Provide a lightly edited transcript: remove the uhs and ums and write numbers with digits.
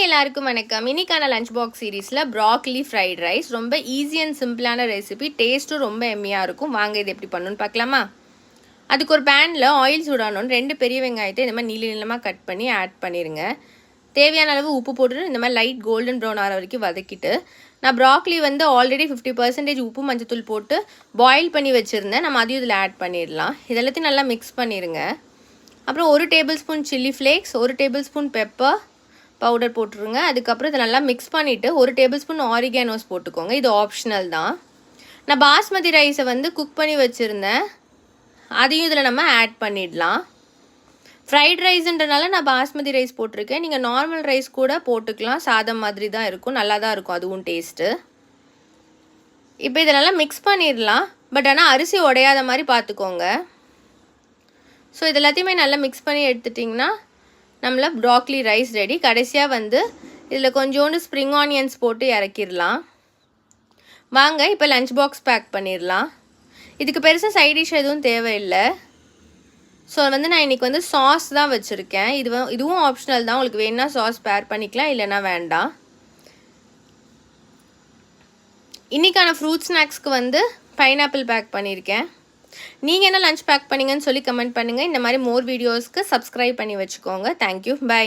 எல்லாருக்கும் வணக்கம். இன்னைக்கான லஞ்ச் பாக்ஸ் சீரீஸில் ப்ராக்லி ஃப்ரைட் ரைஸ் ரொம்ப ஈஸி அண்ட் சிம்பிளான ரெசிபி. டேஸ்ட்டும் ரொம்ப எம்மியாக இருக்கும். வாங்க இது எப்படி பண்ணணும்னு பார்க்கலாமா? அதுக்கு ஒரு பேனில் ஆயில் சூடானோன்னு 2 பெரிய வெங்காயத்தை இந்த மாதிரி நீளமாக கட் பண்ணி ஆட் பண்ணிடுங்க. தேவையான அளவு உப்பு போட்டுட்டு இந்த மாதிரி லைட் கோல்டன் ப்ரௌன் ஆகிற வரைக்கும் வதக்கிட்டு, நான் ப்ராக்லி ஆல்ரெடி 50% உப்பு மஞ்சத்தூள் போட்டு பாயில் பண்ணி வச்சுருந்தேன். நம்ம அதையும் இதில் ஆட் பண்ணிடலாம். இதெல்லாத்தையும் நல்லா மிக்ஸ் பண்ணிடுங்க. அப்புறம் 1 table spoon chilli flakes, 1 table spoon pepper powder போட்டுருங்க. அதுக்கப்புறம் இதை நல்லா மிக்ஸ் பண்ணிவிட்டு 1 டேபிள் ஸ்பூன் ஆரிகானோஸ் போட்டுக்கோங்க. இது ஆப்ஷனல் தான். நான் பாஸ்மதி ரைஸை குக் பண்ணி வச்சுருந்தேன். அதையும் இதில் நம்ம ஆட் பண்ணிடலாம். ஃப்ரைட் ரைஸுன்றனால நான் பாஸ்மதி ரைஸ் போட்டிருக்கேன். நீங்கள் நார்மல் ரைஸ் கூட போட்டுக்கலாம். சாதம் மாதிரி தான் இருக்கும், நல்லா தான் இருக்கும் அதுவும் டேஸ்ட்டு. இப்போ இதை நல்லா மிக்ஸ் பண்ணிடலாம். பட் ஆனால் அரிசி உடையாத மாதிரி பார்த்துக்கோங்க. ஸோ இது எல்லாத்தையுமே நல்லா மிக்ஸ் பண்ணி எடுத்துட்டிங்கன்னா நம்மள ப்ராக்லி ரைஸ் ரெடி. கடைசியாக இதில் கொஞ்சோண்டு ஸ்ப்ரிங் ஆனியன்ஸ் போட்டு இறக்கிடலாம். வாங்க இப்போ லஞ்ச் பாக்ஸ் பேக் பண்ணிடலாம். இதுக்கு பெருசாக சைட் டிஷ் எதுவும் தேவையில்லை. ஸோ நான் இன்றைக்கி சாஸ் தான் வச்சுருக்கேன். இதுவும் ஆப்ஷனல் தான். உங்களுக்கு வேணுன்னா சாஸ் பேர் பண்ணிக்கலாம், இல்லைன்னா வேண்டாம். இன்றைக்கான ஃப்ரூட் ஸ்நாக்ஸ்க்கு பைனாப்பிள் பேக் பண்ணியிருக்கேன். நீங்கள் என்ன லஞ்ச் பேக் பண்ணிங்கன்னு சொல்லி கமெண்ட் பண்ணுங்கள். இந்த மாதிரி மோர் வீடியோஸ்க்கு சப்ஸ்கிரைப் பண்ணி வச்சுக்கோங்க. Thank you, by.